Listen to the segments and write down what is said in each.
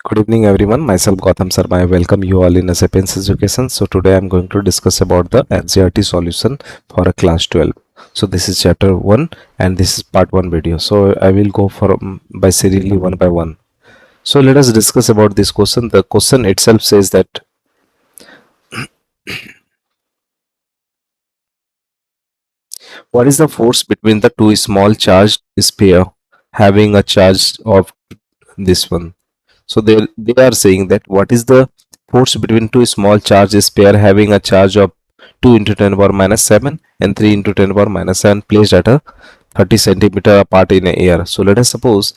Good evening everyone, myself Gautam Sarma. I welcome you all in a Sapiens Education. So today I'm going to discuss about the Ncert solution for a class 12. So this is chapter 1 and this is part 1 video. So I will go for by serially one by one. So let us discuss about this question. The question itself says that what is the force between the two small charged sphere having a charge of this one. So they are saying that what is the force between two small charges pair having a charge of 2 into 10 power minus 7 and 3 into 10 power minus 7 placed at a 30 centimeter apart in the air. So let us suppose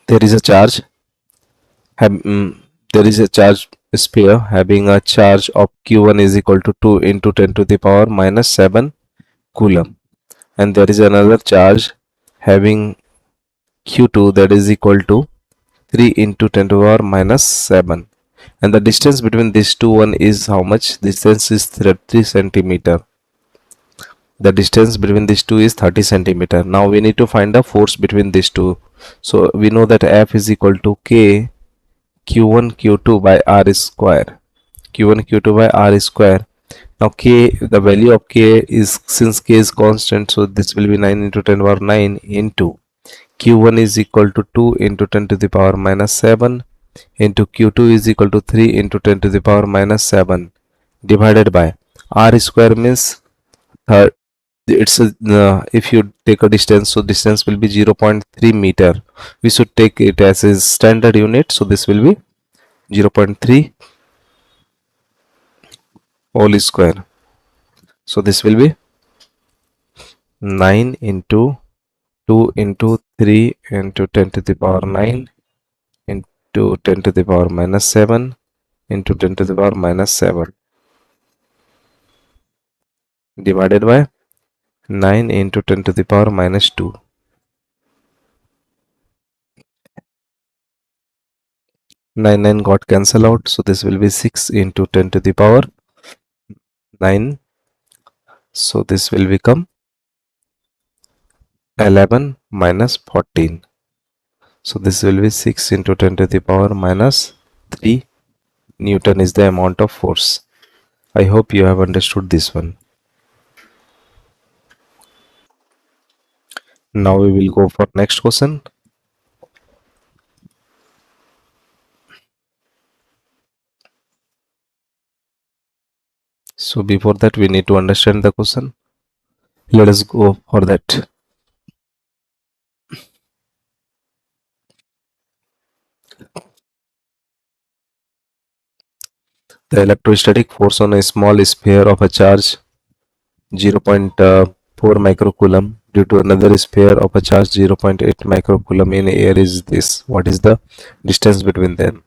there is a charge there is a charge sphere having a charge of q1 is equal to 2 into 10 to the power minus 7 coulomb, and there is another charge having q2 that is equal to 3 into 10 to the power minus 7, and the distance between these two one is how much? Distance is 30 centimeter. The distance between these two is 30 centimeter. Now we need to find the force between these two. So we know that F is equal to K Q1 Q2 by R square. Q1 Q2 by R square. Now K, the value of K is, since K is constant, so this will be 9 into 10 power 9 into Q1 is equal to 2 into 10 to the power minus 7 into Q2 is equal to 3 into 10 to the power minus 7 divided by R square means it's a, if you take a distance, so distance will be 0.3 meter. We should take it as a standard unit, so this will be 0.3 whole square. So this will be 9 into 2 into 3 into 10 to the power 9 into 10 to the power minus 7 into 10 to the power minus 7 divided by 9 into 10 to the power minus 2. 9 got cancelled out, so this will be 6 into 10 to the power 9, so this will become 11 minus 14, so this will be 6 into 10 to the power minus 3 Newton is the amount of force. I hope you have understood this one. Now we will go for next question. So before that we need to understand the question. Let us go for that. The electrostatic force on a small sphere of a charge 0.4 microcoulomb due to another sphere of a charge 0.8 microcoulomb in air is this. What is the distance between them?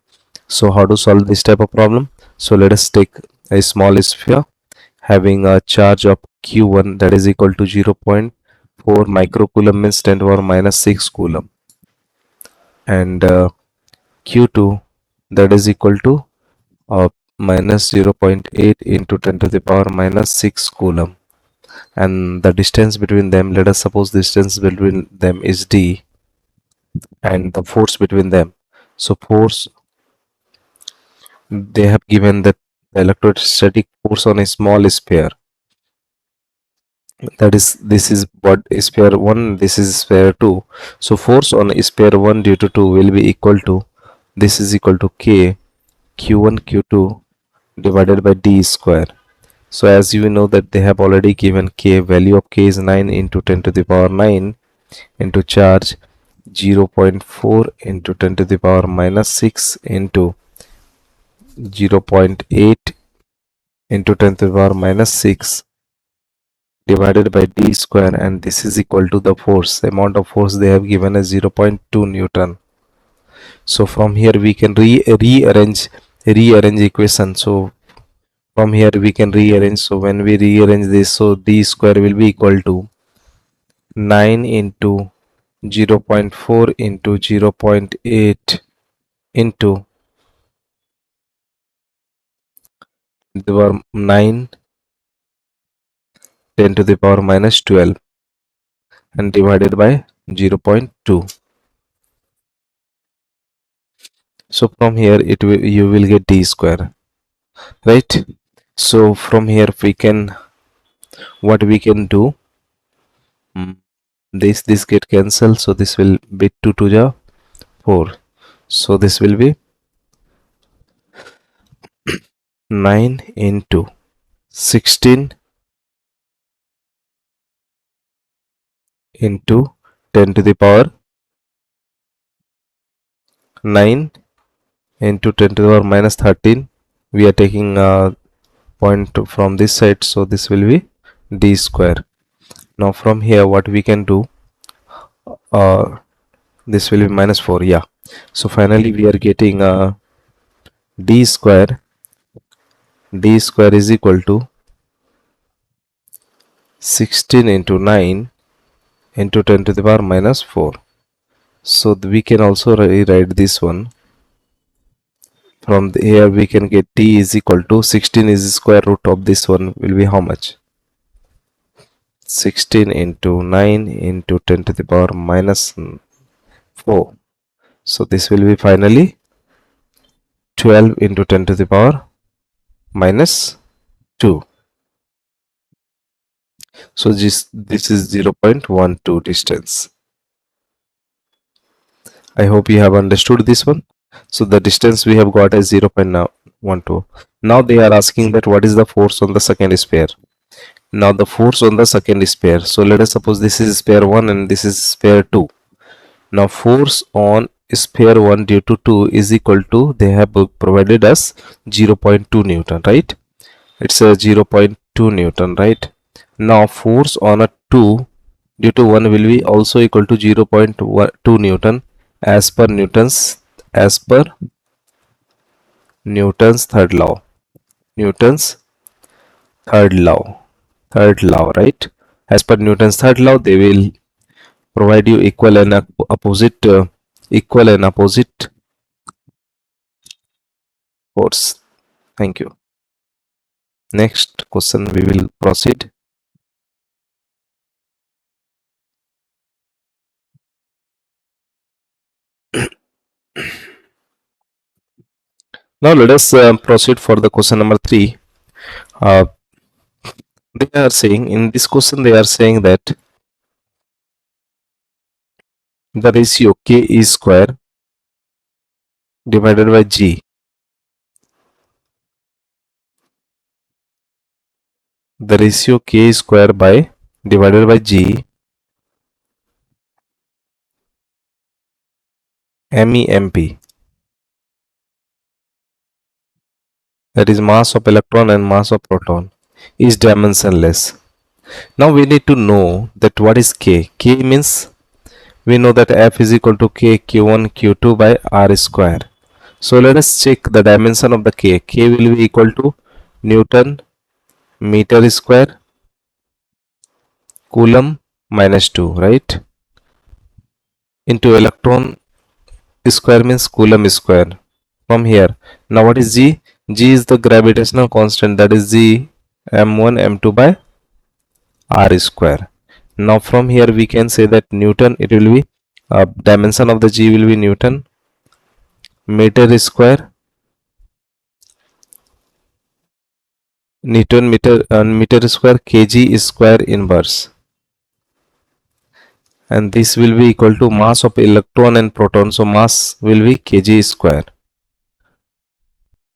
So how to solve this type of problem? So let us take a small sphere having a charge of q1 that is equal to 0.4 microcoulomb means 10 to the power minus 6 coulomb, and q2 that is equal to minus 0.8 into 10 to the power minus 6 coulomb, and the distance between them, let us suppose distance between them is d, and the force between them, so force, they have given that the electrostatic force on a small sphere, that is, this is what sphere 1, this is sphere 2, so force on sphere 1 due to 2 will be equal to, this is equal to k q1 q2 divided by d square. So as you know that they have already given k, value of k is 9 into 10 to the power 9 into charge 0.4 into 10 to the power minus 6 into 0.8 into 10 to the power minus 6 divided by d square, and this is equal to the force. The amount of force they have given is 0.2 Newton. So from here we can rearrange equation. So from here we can rearrange. So when we rearrange this, so d square will be equal to 9 into 0.4 into 0.8 into the power 9 10 to the power minus 12 and divided by 0.2. So from here it will, you will get d square, right? So from here we can, what we can do, mm, this get cancelled, so this will be 2 to the 4, so this will be 9 into 16 into 10 to the power 9 into 10 to the power minus 13. We are taking a point from this side, so this will be d square. Now from here what we can do, uh, this will be minus 4, yeah. So finally we are getting d square, d square is equal to 16 into 9 into 10 to the power minus 4. So we can also rewrite this one. From here we can get t is equal to 16 is square root of this one will be how much? 16 into 9 into 10 to the power minus 4. So this will be finally 12 into 10 to the power minus 2. So this is 0.12 distance. I hope you have understood this one. So the distance we have got is 0.12. Now they are asking that what is the force on the second sphere. Now the force on the second sphere. So let us suppose this is sphere 1 and this is sphere 2. Now force on sphere 1 due to 2 is equal to, they have provided us 0.2 Newton, right? It's a 0.2 Newton, right? Now force on a 2 due to 1 will be also equal to 0.2 Newton as per Newton's third law. Newton's third law, right? As per Newton's third law, they will provide you equal and opposite force. Thank you. Next question we will proceed. Now let us proceed for the question number 3. Uh, they are saying, in this question they are saying that the ratio k is square divided by g, the ratio k is square by divided by g MEMP, that is mass of electron and mass of proton, is dimensionless. Now we need to know that what is k. K means we know that F is equal to k q1 q2 by r square. So let us check the dimension of the k. K will be equal to Newton meter square Coulomb minus 2, right? Into electron square means Coulomb square. From here, now what is g? G is the gravitational constant, that is g m1 m2 by r square. Now from here we can say that Newton, it will be dimension of the g will be Newton meter square, Newton meter square kg square inverse, and this will be equal to mass of electron and proton, so mass will be kg square.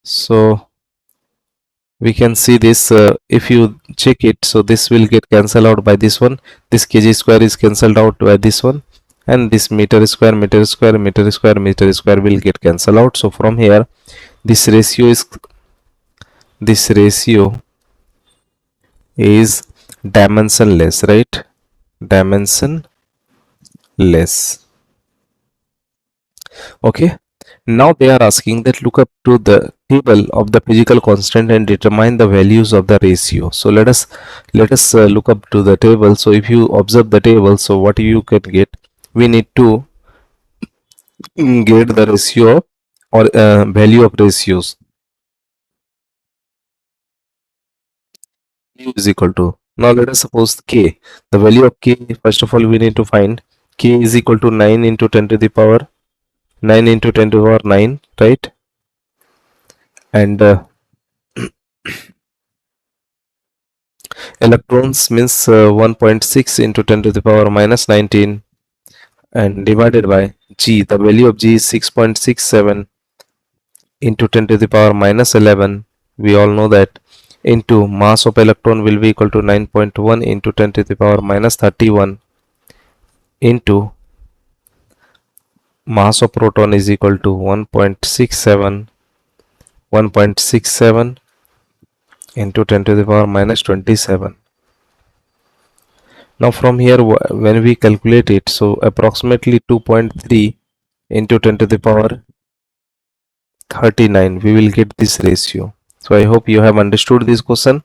So we can see this, if you check it, so this will get cancelled out by this one, this kg square is cancelled out by this one, and this meter square will get cancelled out. So from here this ratio is dimensionless, right? Dimensionless. Okay. Now they are asking that look up to the table of the physical constant and determine the values of the ratio. So let us look up to the table. So if you observe the table, so what you can get, we need to get the ratio or value of ratios. U is equal to, now let us suppose k, the value of k, first of all we need to find k is equal to 9 into 10 to the power 9 into 10 to the power 9, right? And electrons means 1.6 into 10 to the power minus 19, and divided by G. The value of G is 6.67 into 10 to the power minus 11. We all know that, into mass of electron will be equal to 9.1 into 10 to the power minus 31, into mass of proton is equal to 1.67 into 10 to the power minus 27. Now from here, when we calculate it, so approximately 2.3 into 10 to the power 39, we will get this ratio. So I hope you have understood this question.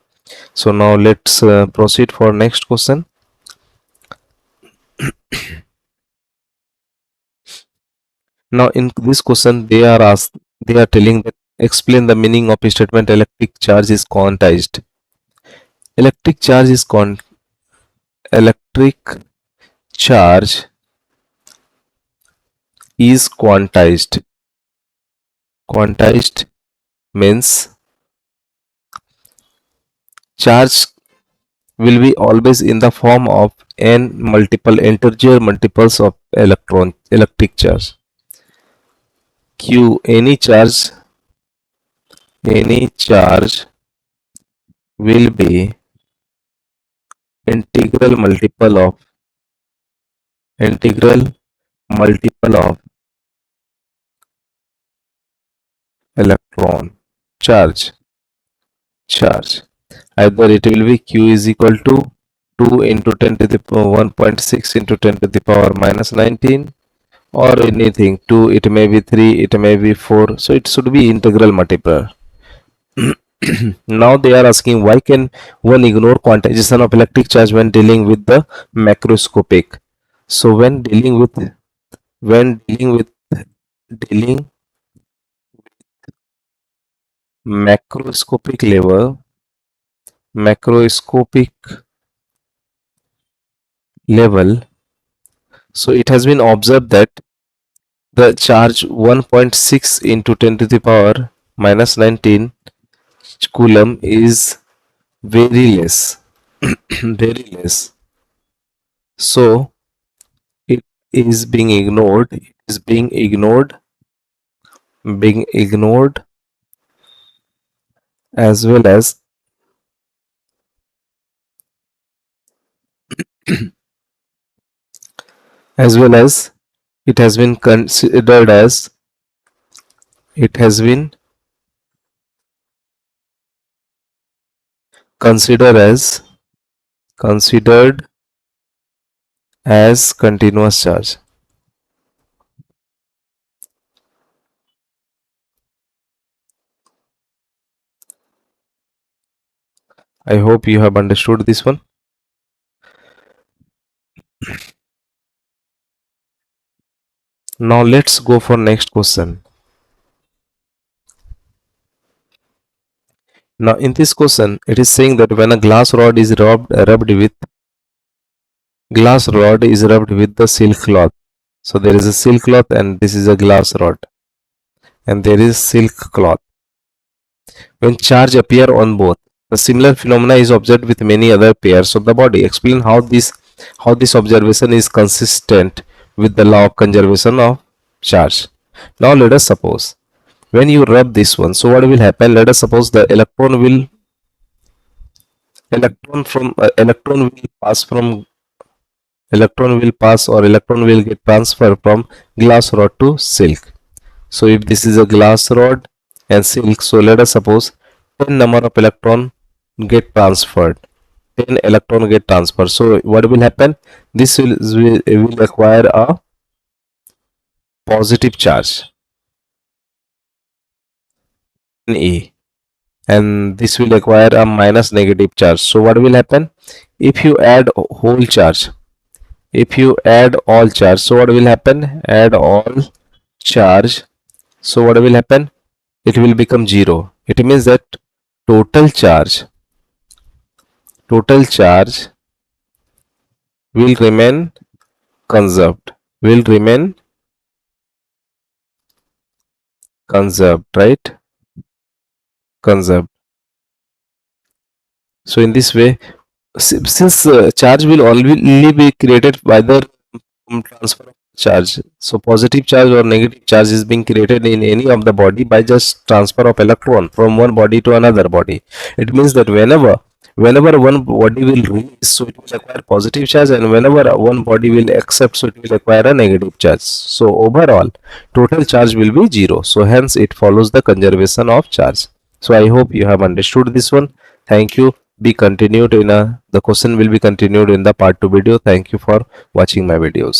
So now let's proceed for next question. Now in this question, they are telling that explain the meaning of a statement electric charge is quantized. Electric charge is electric charge is quantized. Quantized means charge will be always in the form of n multiple integer multiples of electric charge. Q, any charge will be integral multiple of electron charge. Either it will be Q is equal to 2 into 10 to the power 1.6 into 10 to the power minus 19, or anything 2, it may be 3, it may be 4, so it should be integral multiplier. Now they are asking, why can one ignore quantization of electric charge when dealing with the macroscopic? So when dealing macroscopic macroscopic level, so it has been observed that the charge 1.6 into 10 to the power minus 19 coulomb is very less. Very less. So it is being ignored, as well as as well as it has been it has been considered as considered as continuous charge. I hope you have understood this one. Now let's go for next question. Now in this question, it is saying that when a glass rod is rubbed with the silk cloth. So there is a silk cloth and this is a glass rod, and there is silk cloth. When charge appear on both, the similar phenomena is observed with many other pairs of the body. Explain how this observation is consistent with the law of conservation of charge. Now let us suppose when you rub this one, so what will happen? Let us suppose the electron will pass, or electron will get transferred from glass rod to silk. So if this is a glass rod and silk, so let us suppose 10 number of electron get transferred. 10 electron get transferred. So what will happen? This will acquire a positive charge in E, and this will acquire a minus negative charge. So what will happen? If you add whole charge, if you add all charge, so what will happen? Add all charge. So what will happen? It will become 0. It means that total charge will remain conserved, will remain conserved, right? Conserved. So in this way, since charge will only be created by the transfer of charge, so positive charge or negative charge is being created in any of the body by just transfer of electron from one body to another body. It means that whenever one body will release, so it will acquire positive charge, and whenever one body will accept, so it will acquire a negative charge. So overall total charge will be zero, so hence it follows the conservation of charge. So I hope you have understood this one. Thank you. Be continued in a, the question will be continued in the part 2 video. Thank you for watching my videos.